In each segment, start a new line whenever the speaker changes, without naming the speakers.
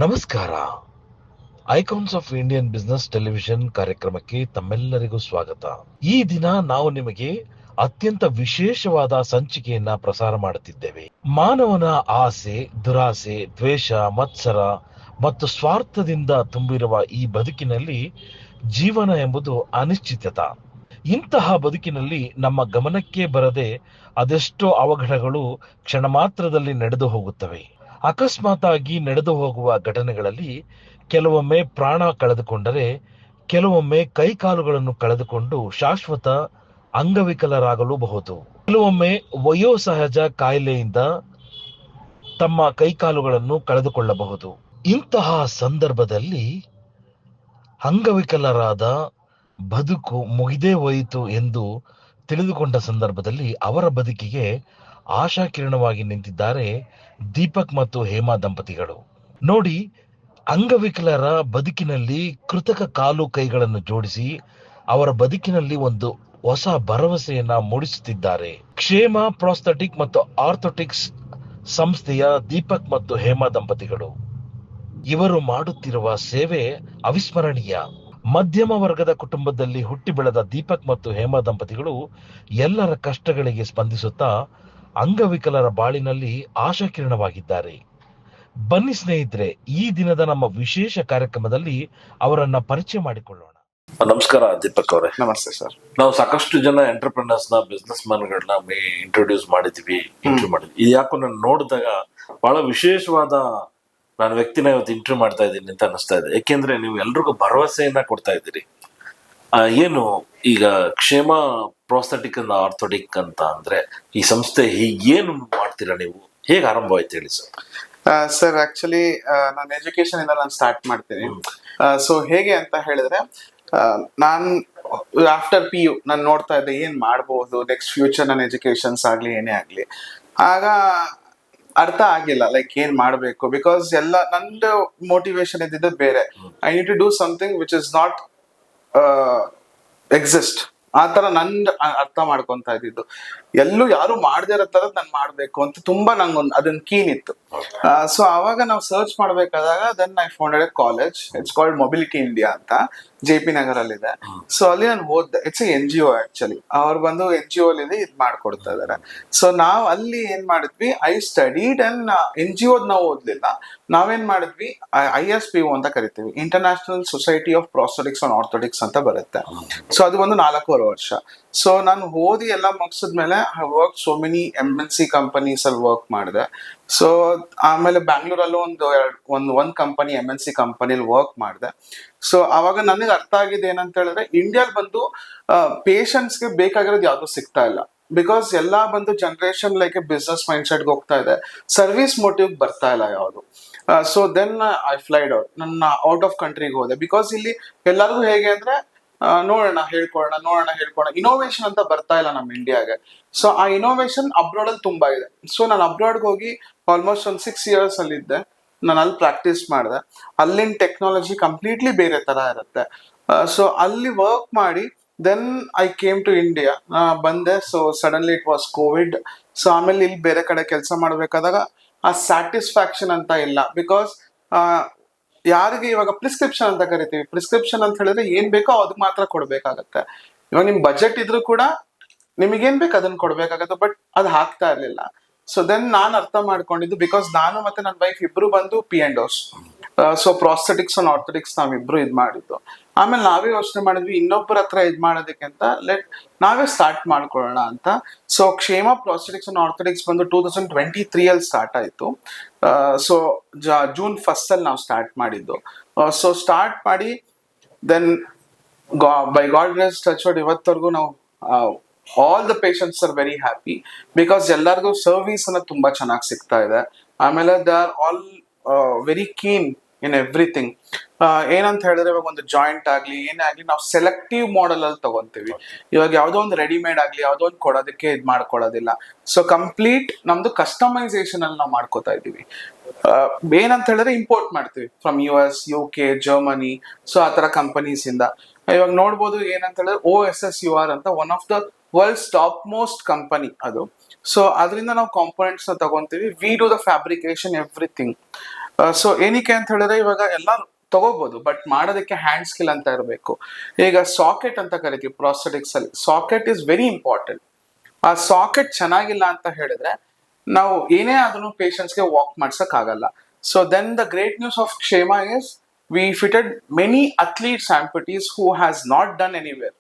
ನಮಸ್ಕಾರ. Icons of Indian business television ಕಾರ್ಯಕ್ರಮಕ್ಕೆ ತಮ್ಮೆಲ್ಲರಿಗೂ ಸ್ವಾಗತ. ಈ ದಿನ ನಾವು ನಿಮಗೆ ಅತ್ಯಂತ ವಿಶೇಷವಾದ ಸಂಚಿಕೆಯನ್ನ ಪ್ರಸಾರ ಮಾಡುತ್ತಿದ್ದೇವೆ. ಮಾನವನ ಆಸೆ, ದುರಾಸೆ, ದ್ವೇಷ, ಮತ್ಸರ ಮತ್ತು ಸ್ವಾರ್ಥದಿಂದ ತುಂಬಿರುವ ಈ ಬದುಕಿನಲ್ಲಿ ಜೀವನ ಎಂಬುದು ಅನಿಶ್ಚಿತತ. ಇಂತಹ ಬದುಕಿನಲ್ಲಿ ನಮ್ಮ ಗಮನಕ್ಕೆ ಬರದೆ ಅದೆಷ್ಟೋ ಅವಘಡಗಳು ಕ್ಷಣ ಮಾತ್ರದಲ್ಲಿ ನಡೆದು ಹೋಗುತ್ತವೆ. ಅಕಸ್ಮಾತಾಗಿ ನಡೆದು ಹೋಗುವ ಘಟನೆಗಳಲ್ಲಿ ಕೆಲವೊಮ್ಮೆ ಪ್ರಾಣ ಕಳೆದುಕೊಂಡರೆ, ಕೆಲವೊಮ್ಮೆ ಕೈಕಾಲುಗಳನ್ನು ಕಳೆದುಕೊಂಡು ಶಾಶ್ವತ ಅಂಗವಿಕಲರಾಗಲೂಬಹುದು. ಕೆಲವೊಮ್ಮೆ ವಯೋಸಹಜ ಕಾಯಿಲೆಯಿಂದ ತಮ್ಮ ಕೈಕಾಲುಗಳನ್ನು ಕಳೆದುಕೊಳ್ಳಬಹುದು. ಇಂತಹ ಸಂದರ್ಭದಲ್ಲಿ ಅಂಗವಿಕಲರಾದ ಬದುಕು ಮುಗಿದೇ ಹೋಯಿತು ಎಂದು ತಿಳಿದುಕೊಂಡ ಸಂದರ್ಭದಲ್ಲಿ ಅವರ ಬದುಕಿಗೆ ಆಶಾಕಿರಣವಾಗಿ ನಿಂತಿದ್ದಾರೆ ದೀಪಕ್ ಮತ್ತು ಹೇಮಾ ದಂಪತಿಗಳು. ನೋಡಿ, ಅಂಗವಿಕಲರ ಬದುಕಿನಲ್ಲಿ ಕೃತಕ ಕಾಲು ಕೈಗಳನ್ನು ಜೋಡಿಸಿ ಅವರ ಬದುಕಿನಲ್ಲಿ ಒಂದು ಹೊಸ ಭರವಸೆಯನ್ನ ಮೂಡಿಸುತ್ತಿದ್ದಾರೆ. ಕ್ಷೇಮ ಪ್ರಾಸ್ಥೆಟಿಕ್ ಮತ್ತು ಆರ್ಥೋಟಿಕ್ಸ್ ಸಂಸ್ಥೆಯ ದೀಪಕ್ ಮತ್ತು ಹೇಮಾ ದಂಪತಿಗಳು. ಇವರು ಮಾಡುತ್ತಿರುವ ಸೇವೆ ಅವಿಸ್ಮರಣೀಯ. ಮಧ್ಯಮ ವರ್ಗದ ಕುಟುಂಬದಲ್ಲಿ ಹುಟ್ಟಿ ಬೆಳೆದ ದೀಪಕ್ ಮತ್ತು ಹೇಮಾ ದಂಪತಿಗಳು ಎಲ್ಲರ ಕಷ್ಟಗಳಿಗೆ ಸ್ಪಂದಿಸುತ್ತಾ ಅಂಗವಿಕಲರ ಬಾಳಿನಲ್ಲಿ ಆಶಾಕಿರಣವಾಗಿದ್ದಾರೆ. ಬನ್ನಿ ಸ್ನೇಹಿತರೆ, ಈ ದಿನದ ನಮ್ಮ ವಿಶೇಷ ಕಾರ್ಯಕ್ರಮದಲ್ಲಿ ಅವರನ್ನ ಪರಿಚಯ ಮಾಡಿಕೊಳ್ಳೋಣ.
ನಮಸ್ಕಾರ ದೀಪಕ್ ಅವರೇ.
ನಮಸ್ತೆ ಸರ್.
ನಾವು ಸಾಕಷ್ಟು ಜನ ಎಂಟರ್ಪ್ರಿನರ್ಸ್ ನ ಬಿಸ್ನೆಸ್ ಮ್ಯಾನ್ ಗಳನ್ನ ಇಂಟ್ರೊಡ್ಯೂಸ್ ಮಾಡಿದ್ವಿ. ಇದು ಯಾಕೋ ನಾನು ನೋಡಿದಾಗ ಬಹಳ ವಿಶೇಷವಾದ ನಾನು ವ್ಯಕ್ತಿನ ಇವತ್ತು ಇಂಟರ್ವ್ಯೂ ಮಾಡ್ತಾ ಇದ್ದೀನಿ ಅಂತ ಅನಿಸ್ತಾ ಇದೆ. ಯಾಕೆಂದ್ರೆ ನೀವು ಎಲ್ರಿಗೂ ಭರವಸೆಯನ್ನ ಕೊಡ್ತಾ ಇದ್ದೀರಿ. ಏನು ಈಗ ಕ್ಷೇಮ ಪ್ರಾಸ್ಥೆಟಿಕ್ ಅಂಡ್ ಆರ್ಥೋಟಿಕ್ ಅಂತ ಅಂದ್ರೆ ಈ ಸಂಸ್ಥೆ ಏನು ಮಾಡ್ತೀರಾ ನೀವು? ಹೇಗೆ ಆರಂಭ ಆಯ್ತು ಹೇಳಿ ಸರ್.
ಸರ್ ಆಕ್ಚುಲಿ ನಾನು ಎಜುಕೇಶನ್ ಇಂದ ನಾನು ಸ್ಟಾರ್ಟ್ ಮಾಡ್ತೀನಿ. ಸೊ ಹೇಗೆ ಅಂತ ಹೇಳಿದ್ರೆ, ನಾನ್ ಆಫ್ಟರ್ PU ನಾನು ನೋಡ್ತಾ ಇದ್ದೆ ಏನ್ ಮಾಡ್ಬೋದು ನೆಕ್ಸ್ಟ್ ಫ್ಯೂಚರ್ ನನ್ನ ಎಜುಕೇಶನ್ಸ್ ಆಗ್ಲಿ ಏನೇ ಆಗ್ಲಿ. ಆಗ ಅರ್ಥ ಆಗಿಲ್ಲ ಲೈಕ್ ಏನ್ ಮಾಡ್ಬೇಕು, ಬಿಕಾಸ್ ಎಲ್ಲ ನಂದು ಮೋಟಿವೇಶನ್ ಇದ್ದಿದ್ದು ಬೇರೆ. I need to do something which is not exist. ಆ ತರ ನನ್ ಅರ್ಥ ಮಾಡ್ಕೊಂತ ಇದ್ದಿದ್ದು. ಎಲ್ಲೂ ಯಾರು ಮಾಡದೇ ಇರೋ ತರ ನಾನು ಮಾಡ್ಬೇಕು ಅಂತ ತುಂಬಾ ನಂಗೊಂದು ಅದನ್ನ ಕೀನ್ ಇತ್ತು. ಸೊ ಅವಾಗ ನಾವು ಸರ್ಚ್ ಮಾಡ್ಬೇಕಾದಾಗ then I founded a college. It's called mobility India ಅಂತ, JP ನಗರ್ ಅಲ್ಲಿ ಇದೆ. ಸೊ ಅಲ್ಲಿ ನಾನು ಓದ್ದೆ. It's NGO actually. ಅವ್ರು ಬಂದು NGO ಅಲ್ಲಿ ಇದ್ ಮಾಡ್ಕೊಡ್ತಾ ಇದಾರೆ. ಸೊ ನಾವ್ ಅಲ್ಲಿ ಏನ್ ಮಾಡಿದ್ವಿ, ಐ ಸ್ಟಡಿಡ್ ಅಂಡ್ NGO ನಾವು ಓದ್ಲಿಲ್ಲ. ನಾವೇನ್ ಮಾಡಿದ್ವಿ, ISPO ಅಂತ ಕರಿತೀವಿ, international society of ಪ್ರಾಸ್ಥೆಟಿಕ್ಸ್ and orthotics ಅಂತ ಬರುತ್ತೆ. ಸೊ ಅದು ಒಂದು 4 ವರ್ಷ. ಸೊ ನಾನು ಓದಿ ಎಲ್ಲ ಮುಗಿಸಿದ್ಮೇಲೆ I work so many MNC companies ಅಲ್ಲಿ ವರ್ಕ್ ಮಾಡಿದೆ. ಸೊ ಆಮೇಲೆ ಬ್ಯಾಂಗ್ಳೂರಲ್ಲೂ ಒಂದು ಕಂಪನಿ MNC ಕಂಪನಿಲಿ ವರ್ಕ್ ಮಾಡಿದೆ. ಸೊ ಅವಾಗ ನನಗೆ ಅರ್ಥ ಆಗಿದೆ ಏನಂತ ಹೇಳಿದ್ರೆ, ಇಂಡಿಯಾಲ್ ಬಂದು ಪೇಷಂಟ್ಸ್ಗೆ ಬೇಕಾಗಿರೋದು ಯಾವ್ದು ಸಿಗ್ತಾ ಇಲ್ಲ. ಬಿಕಾಸ್ ಎಲ್ಲಾ ಬಂದು ಜನರೇಷನ್ ಲೈಕ್ ಬಿಸ್ನೆಸ್ ಮೈಂಡ್ ಸೆಟ್ಗೆ ಹೋಗ್ತಾ ಇದೆ, ಸರ್ವಿಸ್ ಮೋಟಿವ್ ಬರ್ತಾ ಇಲ್ಲ ಯಾವುದು. So then I flied out. ನನ್ನ ಔಟ್ ಆಫ್ ಕಂಟ್ರಿಗೆ ಹೋದೆ. ಬಿಕಾಸ್ ಇಲ್ಲಿ ಎಲ್ಲರಿಗೂ ಹೇಗೆ ಅಂದ್ರೆ, ನೋಡೋಣ ಹೇಳ್ಕೊಡೋಣ ಇನೋವೇಷನ್ ಅಂತ ಬರ್ತಾ ಇಲ್ಲ ನಮ್ಮ ಇಂಡಿಯಾಗೆ. ಸೊ ಆ ಇನೋವೇಷನ್ ಅಬ್ರಾಡ್ ಅಲ್ಲಿ ತುಂಬಾ ಇದೆ. ಸೊ ನಾನು ಅಬ್ರಾಡ್ಗೆ ಹೋಗಿ ಆಲ್ಮೋಸ್ಟ್ ಒಂದು 6 years ಅಲ್ಲಿ ಇದ್ದೆ. ನಾನು ಅಲ್ಲಿ ಪ್ರಾಕ್ಟೀಸ್ ಮಾಡಿದೆ. ಅಲ್ಲಿನ ಟೆಕ್ನಾಲಜಿ ಕಂಪ್ಲೀಟ್ಲಿ ಬೇರೆ ತರ ಇರುತ್ತೆ. ಸೊ ಅಲ್ಲಿ ವರ್ಕ್ ಮಾಡಿ then I came to India ಬಂದೆ. So suddenly it was Covid. So ಆಮೇಲೆ ಇಲ್ಲಿ ಬೇರೆ ಕಡೆ ಕೆಲಸ ಮಾಡ್ಬೇಕಾದಾಗ ಆ ಸ್ಯಾಟಿಸ್ಫ್ಯಾಕ್ಷನ್ ಅಂತ ಇಲ್ಲ. ಬಿಕಾಸ್ ಯಾರಿಗೆ ಇವಾಗ ಪ್ರಿಸ್ಕ್ರಿಪ್ಷನ್ ಅಂತ ಕರಿತೀವಿ, ಪ್ರಿಸ್ಕ್ರಿಪ್ಷನ್ ಅಂತ ಹೇಳಿದ್ರೆ ಏನ್ ಬೇಕೋ ಅದಕ್ಕೆ ಮಾತ್ರ ಕೊಡ್ಬೇಕಾಗತ್ತೆ. ಇವಾಗ ನಿಮ್ ಬಜೆಟ್ ಇದ್ರೂ ಕೂಡ ನಿಮಗೇನ್ ಬೇಕು ಅದನ್ನ ಕೊಡ್ಬೇಕಾಗತ್ತೆ, ಬಟ್ ಅದು ಹಾಕ್ತಾ ಇರ್ಲಿಲ್ಲ. ಸೊ ದೆನ್ ನಾನು ಅರ್ಥ ಮಾಡ್ಕೊಂಡಿದ್ದು, ಬಿಕಾಸ್ ನಾನು ಮತ್ತೆ ನನ್ನ ವೈಫ್ ಇಬ್ರು ಬಂದು P&Os. ಸೊ ಪ್ರಾಸ್ಥೆಟಿಕ್ಸ್ ಅಂಡ್ ಆರ್ಥೋಟಿಕ್ಸ್ ನಾವಿಬ್ರು ಇದ್ ಮಾಡಿದ್ದು. ಆಮೇಲೆ ನಾವೇ ಯೋಚನೆ ಮಾಡಿದ್ವಿ ಇನ್ನೊಬ್ಬರ ಹತ್ರ ಇದ್ ಮಾಡೋದಕ್ಕಿಂತ ನಾವೇ ಸ್ಟಾರ್ಟ್ ಮಾಡ್ಕೊಳ್ಳೋಣ ಅಂತ. ಸೊ ಕ್ಷೇಮ ಪ್ರಾಸ್ಥೆಟಿಕ್ಸ್ ಅಂಡ್ ಆರ್ಥೋಟಿಕ್ಸ್ ಬಂದು 2023 ಅಲ್ಲಿ ಸ್ಟಾರ್ಟ್ ಆಯ್ತು. ಸೊ June 1st ಅಲ್ಲಿ ನಾವು ಸ್ಟಾರ್ಟ್ ಮಾಡಿದ್ದು. ಸೊ ಸ್ಟಾರ್ಟ್ ಮಾಡಿ then by God grace touch wood ಇವತ್ತವರೆಗೂ ನಾವು all the patients are very happy. Because ಎಲ್ಲರಿಗೂ ಸರ್ವಿಸ್ ಅನ್ನ ತುಂಬಾ ಚೆನ್ನಾಗಿ ಸಿಗ್ತಾ ಇದೆ. ಆಮೇಲೆ they are all very keen in everything. ಏನಂತ ಹೇಳಿದ್ರೆ, ಇವಾಗ ಒಂದು ಜಾಯಿಂಟ್ ಆಗ್ಲಿ ಏನೇ ಆಗ್ಲಿ ನಾವು ಸೆಲೆಕ್ಟಿವ್ ಮಾಡೆಲ್ ಅಲ್ಲಿ ತಗೊಂತೀವಿ. ಇವಾಗ ಯಾವ್ದೋ ಒಂದು ರೆಡಿಮೇಡ್ ಆಗ್ಲಿ ಯಾವ್ದೋ ಒಂದು ಕೊಡೋದಕ್ಕೆ ಇದ್ ಮಾಡ್ಕೊಳ್ಳೋದಿಲ್ಲ. ಸೊ ಕಂಪ್ಲೀಟ್ ನಮ್ದು ಕಸ್ಟಮೈಸೇಷನ್ ಅಲ್ಲಿ ನಾವು ಮಾಡ್ಕೋತಾ ಇದೀವಿ. ಏನಂತ ಹೇಳಿದ್ರೆ ಇಂಪೋರ್ಟ್ ಮಾಡ್ತೀವಿ from US, UK, Germany. So ಆತರ ಕಂಪನೀಸ್ ಇಂದ ಇವಾಗ ನೋಡ್ಬೋದು. ಏನಂತ ಹೇಳಿದ್ರೆ OSSUR ಅಂತ one of the world's top most company ಅದು. ಸೊ ಅದರಿಂದ ನಾವು ಕಾಂಪೋನೆಂಟ್ಸ್ ನ ತಗೊಂತೀವಿ. We do the fabrication everything. So ಏನಕ್ಕೆ ಅಂತ ಹೇಳಿದ್ರೆ ಇವಾಗ ಎಲ್ಲ ತಗೋಬಹುದು, ಬಟ್ ಮಾಡೋದಕ್ಕೆ ಹ್ಯಾಂಡ್ ಸ್ಕಿಲ್ ಅಂತ ಇರಬೇಕು. ಈಗ ಸಾಕೆಟ್ ಅಂತ ಕರಿತೀವಿ ಪ್ರಾಸ್ಥೆಟಿಕ್ಸ್ ಅಲ್ಲಿ, ಸಾಕೆಟ್ ಇಸ್ ವೆರಿ ಇಂಪಾರ್ಟೆಂಟ್. ಆ ಸಾಕೆಟ್ ಚೆನ್ನಾಗಿಲ್ಲ ಅಂತ ಹೇಳಿದ್ರೆ ನಾವು ಏನೇ ಆದ್ರೂ ಪೇಷಂಟ್ಸ್ಗೆ ವಾಕ್ ಮಾಡ್ಸಕ್ ಆಗಲ್ಲ. So then the great news of Kshema is we fitted many athletes amputees who has not done anywhere.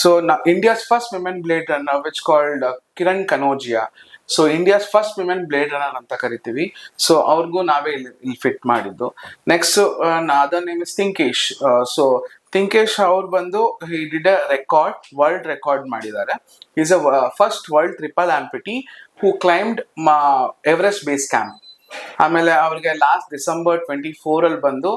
So now India's first women blade runner, which called Kiran Kanojia. So India's first women blade runner ಅಂತ ಕರಿತೀವಿ. So ಅವ್ರಿಗೂ ನಾವೇ ಇಲ್ಲಿ fit ಮಾಡಿದ್ದು. Next other name is Tinkesh. So Tinkesh ಅವ್ರು ಬಂದು he did a record, world record ಮಾಡಿದ್ದಾರೆ. Is a first world triple amputee who climbed Everest base camp. ಆಮೇಲೆ ಅವ್ರಿಗೆ ಲಾಸ್ಟ್ December 24 ಅಲ್ಲಿ ಬಂದು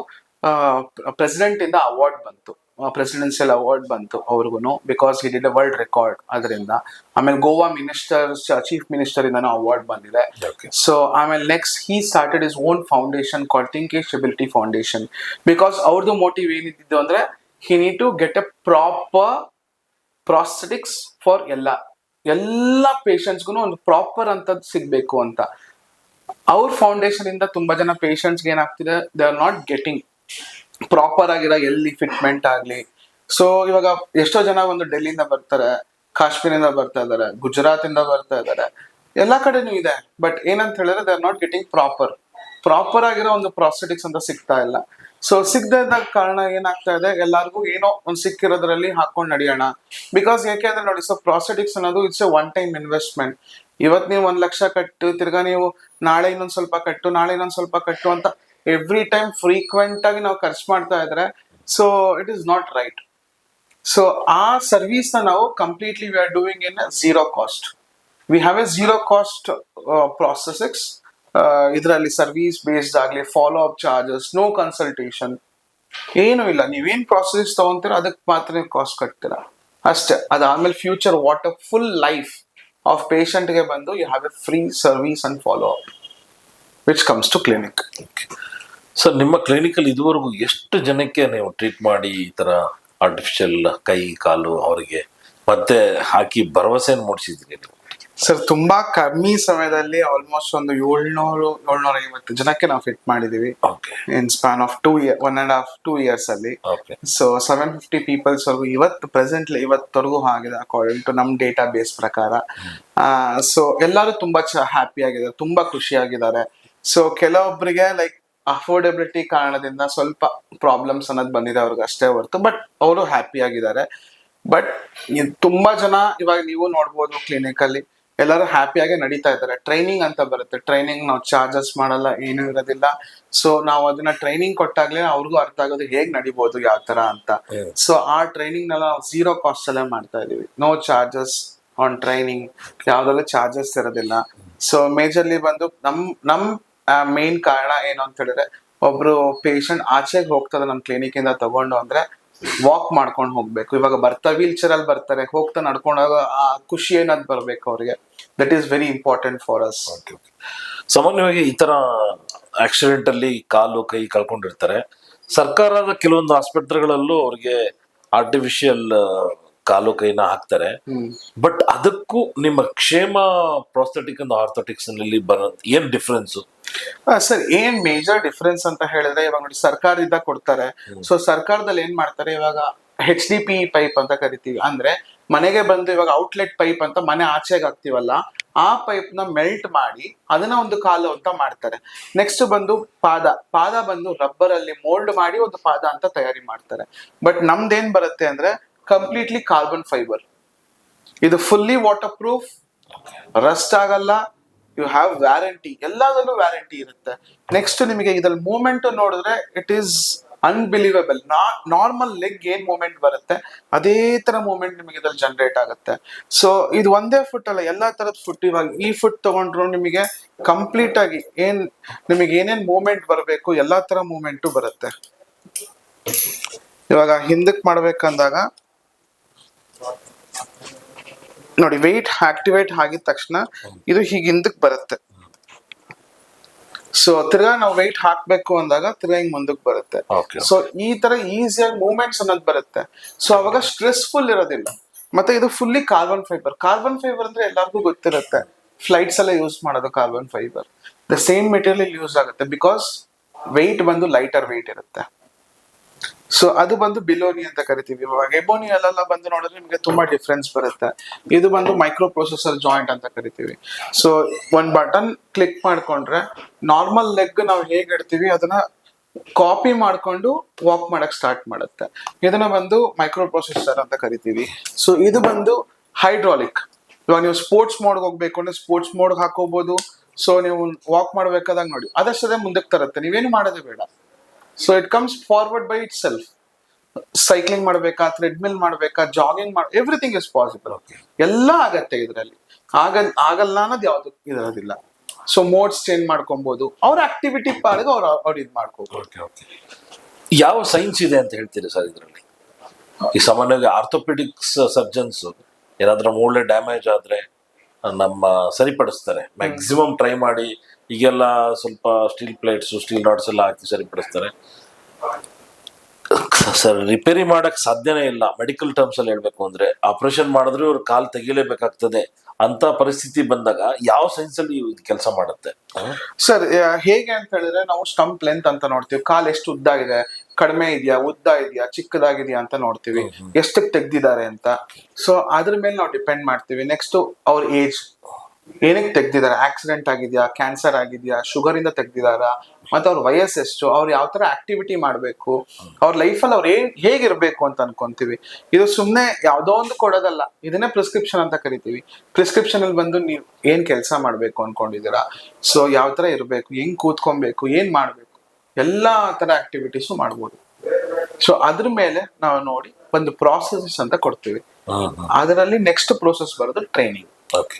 ಪ್ರೆಸಿಡೆಂಟ್ ಇಂದ ಅವಾರ್ಡ್ ಬಂತು, ಪ್ರೆಸಿಡೆನ್ಷಿಯಲ್ ಅವಾರ್ಡ್ ಬಂತು ಅವ್ರಿಗೂ, because he did a world record ಅದರಿಂದ. ಆಮೇಲೆ ಗೋವಾ ಚೀಫ್ ಮಿನಿಸ್ಟರ್ ಇಂದನೂ ಅವಾರ್ಡ್ ಬಂದಿದೆ. ಸೊ ಆಮೇಲೆ next he started is own foundation called Tinkesh ability foundation, because ಅವ್ರದ್ದು ಮೋಟಿವ್ ಏನಿದ್ದು ಅಂದ್ರೆ he need to get a proper prosthetics for ಎಲ್ಲ ಪೇಷಂಟ್ಸ್ಗೂ ಒಂದು ಪ್ರಾಪರ್ ಅಂತದ್ದು ಸಿಗ್ಬೇಕು ಅಂತ. ಅವ್ರ ಫೌಂಡೇಶನ್ ಇಂದ ತುಂಬಾ ಜನ ಪೇಷಂಟ್ಸ್ಗೆ ಏನಾಗ್ತಿದೆ, they are not getting proper ಆಗಿರೋ ಎಲ್ಲಿ ಫಿಟ್ಮೆಂಟ್ ಆಗ್ಲಿ. ಸೊ ಇವಾಗ ಎಷ್ಟೋ ಜನ ಒಂದು ಡೆಲ್ಲಿಯಿಂದ ಬರ್ತಾರೆ, ಕಾಶ್ಮೀರಿಂದ ಬರ್ತಾ ಇದಾರೆ, ಗುಜರಾತ್ ಇಂದ ಬರ್ತಾ ಇದಾರೆ, ಎಲ್ಲಾ ಕಡೆನೂ ಇದೆ. ಬಟ್ ಏನಂತ ಹೇಳಿದ್ರೆ they are not getting proper ಆಗಿರೋ ಒಂದು ಪ್ರಾಸ್ಥೆಟಿಕ್ಸ್ ಅಂತ ಸಿಗ್ತಾ ಇಲ್ಲ. ಸೊ ಸಿಗದೆ ಇದ್ದ ಕಾರಣ ಏನಾಗ್ತಾ ಇದೆ, ಎಲ್ಲಾರ್ಗು ಏನೋ ಒಂದು ಸಿಕ್ಕಿರೋದ್ರಲ್ಲಿ ಹಾಕೊಂಡ್ ನಡಿಯೋಣ. ಬಿಕಾಸ್ ಯಾಕೆಂದ್ರೆ ನೋಡಿ, ಸೊ ಪ್ರಾಸ್ಥೆಟಿಕ್ಸ್ ಅನ್ನೋದು it's A one time investment. ಇವತ್ ನೀವು 1 ಲಕ್ಷ ಕಟ್ಟು, ತಿರ್ಗಾ ನೀವು ನಾಳೆ ಇನ್ನೊಂದ್ ಸ್ವಲ್ಪ ಕಟ್ಟು, ನಾಳೆ ಇನ್ನೊಂದ್ ಸ್ವಲ್ಪ ಕಟ್ಟು ಅಂತ ಎವ್ರಿ ಟೈಮ್ ಫ್ರೀಕ್ವೆಂಟ್ ಆಗಿ ನಾವು ಖರ್ಚು ಮಾಡ್ತಾ ಇದ್ರೆ, so it is not right. So ಆ ಸರ್ವಿಸ್ ನ ನಾವು completely we are doing in zero cost. We have a zero cost prosthetics. ಇದರಲ್ಲಿ ಸರ್ವಿಸ್ ಬೇಸ್ಡ್ ಆಗ್ಲಿ, follow up charges, no consultation, ಏನು ಇಲ್ಲ. ನೀವೇನ್ ಪ್ರಾಸೆಸ್ ತಗೊಂತೀರ ಅದಕ್ಕೆ ಮಾತ್ರ ನೀವು ಕಾಸ್ಟ್ ಕಟ್ತೀರಾ ಅಷ್ಟೇ. ಅದಾದ್ಮೇಲೆ future what a full life of ಪೇಷಂಟ್ಗೆ ಬಂದು you have a free service and follow up which comes to clinic.
Sir, ನಿಮ್ಮ ಕ್ಲಿನಿಕಲ್ಲಿ ಇದುವರೆಗೂ ಎಷ್ಟು ಜನಕ್ಕೆ ನೀವು ಟ್ರೀಟ್ ಮಾಡಿ ಈ ತರ ಆರ್ಟಿಫಿಷಿಯಲ್ ಕೈ ಕಾಲು ಅವರಿಗೆ ಮತ್ತೆ ಹಾಕಿ ಭರವಸೆ ಮೂಡಿಸಿದ್ರಿ?
ಸರ್, ತುಂಬಾ ಕಮ್ಮಿ ಸಮಯದಲ್ಲಿ ಆಲ್ಮೋಸ್ಟ್ ಒಂದು 700-750 ಜನಕ್ಕೆ ನಾವು ಫಿಟ್ ಮಾಡಿದೀವಿ ಇನ್ ಸ್ಪಾನ್ ಆಫ್ 1.5-2 years ಅಲ್ಲಿ. ಸೊ 750 ಪೀಪಲ್ಸ್ ವರ್ಗು ಇವತ್ತವರೆಗೂ ಆಗಿದೆ ಅಕಾರ್ಡಿಂಗ್ ಟು ನಮ್ ಡೇಟಾ ಬೇಸ್ ಪ್ರಕಾರ. ಸೊ ಎಲ್ಲರೂ ತುಂಬಾ ಹ್ಯಾಪಿ ಆಗಿದ್ದಾರೆ, ತುಂಬಾ ಖುಷಿಯಾಗಿದ್ದಾರೆ. ಸೊ ಕೆಲವೊಬ್ಬರಿಗೆ ಲೈಕ್ ಅಫೋರ್ಡೆಬಿಲಿಟಿ ಕಾರಣದಿಂದ ಸ್ವಲ್ಪ ಪ್ರಾಬ್ಲಮ್ಸ್ ಅನ್ನೋದು ಬಂದಿದೆ ಅವ್ರಿಗೆ ಅಷ್ಟೇ ಹೊರತು, ಬಟ್ ಅವರು ಹ್ಯಾಪಿ ಆಗಿದ್ದಾರೆ. ಬಟ್ ತುಂಬಾ ಜನ ಇವಾಗ ನೀವು ನೋಡ್ಬೋದು ಕ್ಲಿನಿಕ್ ಅಲ್ಲಿ ಎಲ್ಲರೂ ಹ್ಯಾಪಿಯಾಗಿ ನಡೀತಾ ಇದ್ದಾರೆ. ಟ್ರೈನಿಂಗ್ ಅಂತ ಬರುತ್ತೆ, ಟ್ರೈನಿಂಗ್ ನಾವು ಚಾರ್ಜಸ್ ಮಾಡಲ್ಲ, ಏನು ಇರೋದಿಲ್ಲ. ಸೊ ನಾವು ಅದನ್ನ ಟ್ರೈನಿಂಗ್ ಕೊಟ್ಟಾಗ್ಲೇ ಅವ್ರಿಗೂ ಅರ್ಥ ಆಗೋದು ಹೇಗ್ ನಡಿಬಹುದು, ಯಾವ ತರ ಅಂತ. ಸೊ ಆ ಟ್ರೈನಿಂಗ್ ನೆಲ್ಲ ನಾವು ಝೀರೋ ಕಾಸ್ಟ್ ಅಲ್ಲೇ ಮಾಡ್ತಾ ಇದೀವಿ. ನೋ ಚಾರ್ಜಸ್ ಆನ್ ಟ್ರೈನಿಂಗ್, ಯಾವ್ದಲ್ಲೂ ಚಾರ್ಜಸ್ ಇರೋದಿಲ್ಲ. ಸೊ ಮೇಜರ್ಲಿ ಬಂದು ನಮ್ ಮೇನ್ ಕಾರಣ ಏನು ಅಂತ ಹೇಳಿದ್ರೆ, ಒಬ್ರು ಪೇಷಂಟ್ ಆಚೆಗೆ ಹೋಗ್ತದೆ ನಮ್ ಕ್ಲಿನಿಕ್ ಇಂದ ತಗೊಂಡು ಅಂದ್ರೆ ವಾಕ್ ಮಾಡ್ಕೊಂಡು ಹೋಗ್ಬೇಕು. ಇವಾಗ ವೀಲ್ ಚೇರ್ ಅಲ್ಲಿ ಬರ್ತಾರೆ, ಹೋಗ್ತಾ ನಡ್ಕೊಂಡಾಗ ಆ ಖುಷಿ ಏನಾದ್ ಬರ್ಬೇಕು ಅವ್ರಿಗೆ. That is very important for us.
ಸಾಮಾನ್ಯವಾಗಿ ಈ ತರ ಆಕ್ಸಿಡೆಂಟ್ ಅಲ್ಲಿ ಕಾಲು ಕೈ ಕಳ್ಕೊಂಡಿರ್ತಾರೆ. ಸರ್ಕಾರದ ಕೆಲವೊಂದು ಆಸ್ಪತ್ರೆಗಳಲ್ಲೂ ಅವ್ರಿಗೆ ಆರ್ಟಿಫಿಷಿಯಲ್ ಕಾಲು ಕೈನ ಹಾಕ್ತಾರೆ. ಬಟ್ ಅದಕ್ಕೂ ನಿಮ್ಮ ಕ್ಷೇಮ ಪ್ರಾಸ್ಥೆಟಿಕ್ ಅಂಡ್ ಆರ್ಥೋಟಿಕ್ಸ್ ನಲ್ಲಿ ಬರೋದು ಏನ್ ಡಿಫ್ರೆನ್ಸ್?
ಸರ್, ಏನ್ ಮೇಜರ್ ಡಿಫ್ರೆನ್ಸ್ ಅಂತ ಹೇಳಿದ್ರೆ, ಇವಾಗ ನೋಡಿ ಸರ್ಕಾರದಿಂದ ಕೊಡ್ತಾರೆ. ಸೊ ಸರ್ಕಾರದಲ್ಲಿ ಏನ್ ಮಾಡ್ತಾರೆ, ಇವಾಗ HDP ಪೈಪ್ ಅಂತ ಕರಿತೀವಿ. ಅಂದ್ರೆ ಮನೆಗೆ ಬಂದು ಇವಾಗ ಔಟ್ಲೆಟ್ ಪೈಪ್ ಅಂತ ಮನೆ ಆಚೆಗೆ ಹಾಕ್ತಿವಲ್ಲ, ಆ ಪೈಪ್ ನ ಮೆಲ್ಟ್ ಮಾಡಿ ಅದನ್ನ ಒಂದು ಕಾಲು ಅಂತ ಮಾಡ್ತಾರೆ. ನೆಕ್ಸ್ಟ್ ಬಂದು ಪಾದ ಬಂದು ರಬ್ಬರ್ ಅಲ್ಲಿ ಮೋಲ್ಡ್ ಮಾಡಿ ಒಂದು ಪಾದ ಅಂತ ತಯಾರಿ ಮಾಡ್ತಾರೆ. ಬಟ್ ನಮ್ದೇನ್ ಬರುತ್ತೆ ಅಂದ್ರೆ ಕಂಪ್ಲೀಟ್ಲಿ ಕಾರ್ಬನ್ ಫೈಬರ್. ಇದು ಫುಲ್ಲಿ ವಾಟರ್ ಪ್ರೂಫ್, ರಸ್ಟ್ ಆಗಲ್ಲ, ಯು ಹ್ಯಾವ್ ವ್ಯಾರಂಟಿ, ಎಲ್ಲದಲ್ಲೂ ವ್ಯಾರಂಟಿ ಇರುತ್ತೆ. ನೆಕ್ಸ್ಟ್ ನಿಮಗೆ ಇದ್ರಲ್ಲಿ ಮೂವ್ಮೆಂಟ್ ನೋಡಿದ್ರೆ it is unbelievable. Normal leg ಏನ್ ಮೂವ್ಮೆಂಟ್ ಬರುತ್ತೆ ಅದೇ ತರ ಮೂವ್ಮೆಂಟ್ ನಿಮಗೆ ಇದ್ರಲ್ಲಿ ಜನರೇಟ್ ಆಗುತ್ತೆ. ಸೊ ಇದು ಒಂದೇ ಫುಟ್ ಅಲ್ಲ, ಎಲ್ಲಾ ತರದ ಫುಟ್. ಇವಾಗ ಈ ಫುಟ್ ತಗೊಂಡ್ರು ನಿಮಗೆ ಕಂಪ್ಲೀಟ್ ಆಗಿ ನಿಮಗೆ ಏನೇನ್ ಮೂವ್ಮೆಂಟ್ ಬರಬೇಕು ಎಲ್ಲಾ ತರ ಮೂವ್ಮೆಂಟು ಬರುತ್ತೆ. ಇವಾಗ ಹಿಂದಕ್ ಮಾಡ್ಬೇಕಂದಾಗ ನೋಡಿ, ವೆಯ್ಟ್ ಆಕ್ಟಿವೇಟ್ ಆಗಿದ ತಕ್ಷಣ ಇದು ಹೀಗೆ ಹಿಂದಕ್ ಬರುತ್ತೆ. ಸೊ ತಿರ್ಗಾ ನಾವು ವೆಯ್ಟ್ ಹಾಕ್ಬೇಕು ಅಂದಾಗ ತಿರ್ಗಾ ಹಿಂಗ್ ಮುಂದಕ್ಕೆ ಬರುತ್ತೆ. ಸೊ ಈ ತರ ಈಸಿಯಾಗಿ ಮೂವ್ಮೆಂಟ್ಸ್ ಅನ್ನೋದು ಬರುತ್ತೆ. ಸೊ ಅವಾಗ ಸ್ಟ್ರೆಸ್ಫುಲ್ ಇರೋದಿಲ್ಲ. ಮತ್ತೆ ಇದು fully carbon fibre. Carbon fibre ಅಂದ್ರೆ ಎಲ್ಲರಿಗೂ ಗೊತ್ತಿರುತ್ತೆ, ಫ್ಲೈಟ್ಸ್ ಎಲ್ಲ ಯೂಸ್ ಮಾಡೋದು carbon fibre. The same material use ಆಗುತ್ತೆ ಬಿಕಾಸ್ ವೆಯ್ಟ್ ಬಂದು ಲೈಟರ್ ವೆಯ್ಟ್ ಇರುತ್ತೆ. ಸೊ ಅದು ಬಂದು ಬಿಲೋನಿ ಅಂತ ಕರಿತೀವಿ. ಇವಾಗ ಎಬೋನಿ ಅಲ್ಲೆಲ್ಲ ಬಂದು ನೋಡಿದ್ರೆ ನಿಮಗೆ ತುಂಬಾ ಡಿಫ್ರೆನ್ಸ್ ಬರುತ್ತೆ. ಇದು ಬಂದು ಮೈಕ್ರೋ ಪ್ರೊಸೆಸರ್ ಜಾಯಿಂಟ್ ಅಂತ ಕರಿತೀವಿ. ಸೊ ಒಂದ್ ಬಟನ್ ಕ್ಲಿಕ್ ಮಾಡ್ಕೊಂಡ್ರೆ ನಾರ್ಮಲ್ ಲೆಗ್ ನಾವು ಹೇಗೆ ಇಡ್ತೀವಿ ಅದನ್ನ ಕಾಪಿ ಮಾಡ್ಕೊಂಡು ವಾಕ್ ಮಾಡಕ್ ಸ್ಟಾರ್ಟ್ ಮಾಡುತ್ತೆ. ಇದನ್ನ ಬಂದು ಮೈಕ್ರೋ ಪ್ರೊಸೆಸರ್ ಅಂತ ಕರಿತೀವಿ. ಸೊ ಇದು ಬಂದು ಹೈಡ್ರಾಲಿಕ್. ಇವಾಗ ನೀವು ಸ್ಪೋರ್ಟ್ಸ್ ಮೋಡ್ ಹೋಗ್ಬೇಕು ಅಂದ್ರೆ ಸ್ಪೋರ್ಟ್ಸ್ ಮೋಡ್ ಹಾಕೋಬಹುದು. ಸೊ ನೀವು ವಾಕ್ ಮಾಡ್ಬೇಕಾದಾಗ ನೋಡಿ ಅದಷ್ಟೇ ಮುಂದಕ್ಕೆ ತರುತ್ತೆ, ನೀವೇನು ಮಾಡೋದೇ ಬೇಡ. So it comes forward by it self. Cycling ಮಾಡ್ಬೇಕಾ, ಥ್ರೆಡ್ಮಿಲ್ ಮಾಡ್ಬೇಕಾ, ಜಾಗಿಂಗ್ ಎವ್ರಿಥಿಂಗ್ ಇಸ್ ಪಾಸಿಬಲ್. ಎಲ್ಲ ಆಗತ್ತೆ ಇದರಲ್ಲಿ. ಆಗಲ್ಲ ಅನ್ನೋದು ಯಾವ್ದು ಇರೋದಿಲ್ಲ. ಸೊ ಮೋಡ್ಸ್ ಚೇಂಜ್ ಮಾಡ್ಕೊಬಹುದು, ಅವ್ರ ಆಕ್ಟಿವಿಟಿ ಪಾಡಿಗೆ ಅವ್ರು ಇದು ಮಾಡ್ಕೋಬಹುದು.
ಯಾವ ಸೈನ್ಸ್ ಇದೆ ಅಂತ ಹೇಳ್ತೀರಿ ಸರ್ ಇದರಲ್ಲಿ? ಈ ಸಾಮಾನ್ಯವಾಗಿ ಆರ್ಥೋಪೆಡಿಕ್ಸ್ ಸರ್ಜನ್ಸ್ ಏನಾದ್ರೂ ಮೂಳೆ ಡ್ಯಾಮೇಜ್ ಆದ್ರೆ ನಮ್ಮ ಸರಿಪಡಿಸ್ತಾರೆ, ಮ್ಯಾಕ್ಸಿಮಮ್ ಟ್ರೈ ಮಾಡಿ. ಈಗೆಲ್ಲ ಸ್ವಲ್ಪ ಸ್ಟೀಲ್ ಪ್ಲೇಟ್ಸ್, ಸ್ಟೀಲ್ ರಾಡ್ಸ್ ಎಲ್ಲ ಹಾಕಿ ಸರಿಪಡಿಸ್ತಾರೆ. ಸರ್ ರಿಪೇರಿ ಮಾಡಕ್ ಸಾಧ್ಯನೇ ಇಲ್ಲ. ಮೆಡಿಕಲ್ ಟರ್ಮ್ಸ್ ಅಲ್ಲಿ ಹೇಳ್ಬೇಕು ಅಂದ್ರೆ ಆಪರೇಷನ್ ಮಾಡಿದ್ರೆ ಅವ್ರ ಕಾಲ್ ತೆಗಿಲೇಬೇಕಾಗ್ತದೆ ಅಂತ ಪರಿಸ್ಥಿತಿ ಬಂದಾಗ ಯಾವ ಸೈನ್ಸ್ ಅಲ್ಲಿ ಕೆಲಸ ಮಾಡುತ್ತೆ
ಸರ್? ಹೇಗೆ ಅಂತ ಹೇಳಿದ್ರೆ ನಾವು ಸ್ಟಂಪ್ ಲೆಂತ್ ಅಂತ ನೋಡ್ತೀವಿ. ಕಾಲ್ ಎಷ್ಟು ಉದ್ದ ಇದೆ, ಕಡಿಮೆ ಇದೆಯಾ, ಉದ್ದ ಇದೆಯಾ, ಚಿಕ್ಕದಾಗಿದೆಯಾ ಅಂತ ನೋಡ್ತೀವಿ. ಎಷ್ಟಕ್ಕೆ ತೆಗ್ದಿದ್ದಾರೆ ಅಂತ. ಸೊ ಅದ್ರ ಮೇಲೆ ನಾವು ಡಿಪೆಂಡ್ ಮಾಡ್ತೀವಿ. ನೆಕ್ಸ್ಟ್ ಅವ್ರ ಏಜ್, ಏನಕ್ಕೆ ತೆಗ್ದಿದ್ದಾರೆ, ಆಕ್ಸಿಡೆಂಟ್ ಆಗಿದ್ಯಾ, ಕ್ಯಾನ್ಸರ್ ಆಗಿದ್ಯಾ, ಶುಗರ್ ಇಂದ ತೆಗ್ದಿದಾರಾ, ಮತ್ತೆ ಅವ್ರ ವಯಸ್ಸೆಷ್ಟು, ಅವ್ರು ಯಾವ ತರ ಆಕ್ಟಿವಿಟಿ ಮಾಡ್ಬೇಕು, ಅವ್ರ ಲೈಫಲ್ಲಿ ಅವ್ರು ಹೇಗಿರ್ಬೇಕು ಅಂತ ಅನ್ಕೊಂತೀವಿ. ಇದು ಸುಮ್ನೆ ಯಾವ್ದೋ ಒಂದು ಕೊಡೋದಲ್ಲ, ಇದನ್ನೇ ಪ್ರಿಸ್ಕ್ರಿಪ್ಷನ್ ಅಂತ ಕರಿತೀವಿ. ಪ್ರಿಸ್ಕ್ರಿಪ್ಷನ್ ಅಲ್ಲಿ ಬಂದು ನೀವು ಏನ್ ಕೆಲಸ ಮಾಡ್ಬೇಕು ಅನ್ಕೊಂಡಿದ್ದೀರಾ, ಸೊ ಯಾವ ತರ ಇರ್ಬೇಕು, ಹೆಂಗ್ ಕೂತ್ಕೊಬೇಕು, ಏನ್ ಮಾಡ್ಬೇಕು, ಎಲ್ಲಾ ತರ ಆಕ್ಟಿವಿಟೀಸು ಮಾಡ್ಬೋದು. ಸೊ ಅದ್ರ ಮೇಲೆ ನಾವು ನೋಡಿ ಒಂದು ಪ್ರಾಸೆಸ್ ಅಂತ ಕೊಡ್ತೀವಿ. ಅದರಲ್ಲಿ ನೆಕ್ಸ್ಟ್ ಪ್ರೋಸೆಸ್ ಬರೋದು ಟ್ರೈನಿಂಗ್.
ಓಕೆ.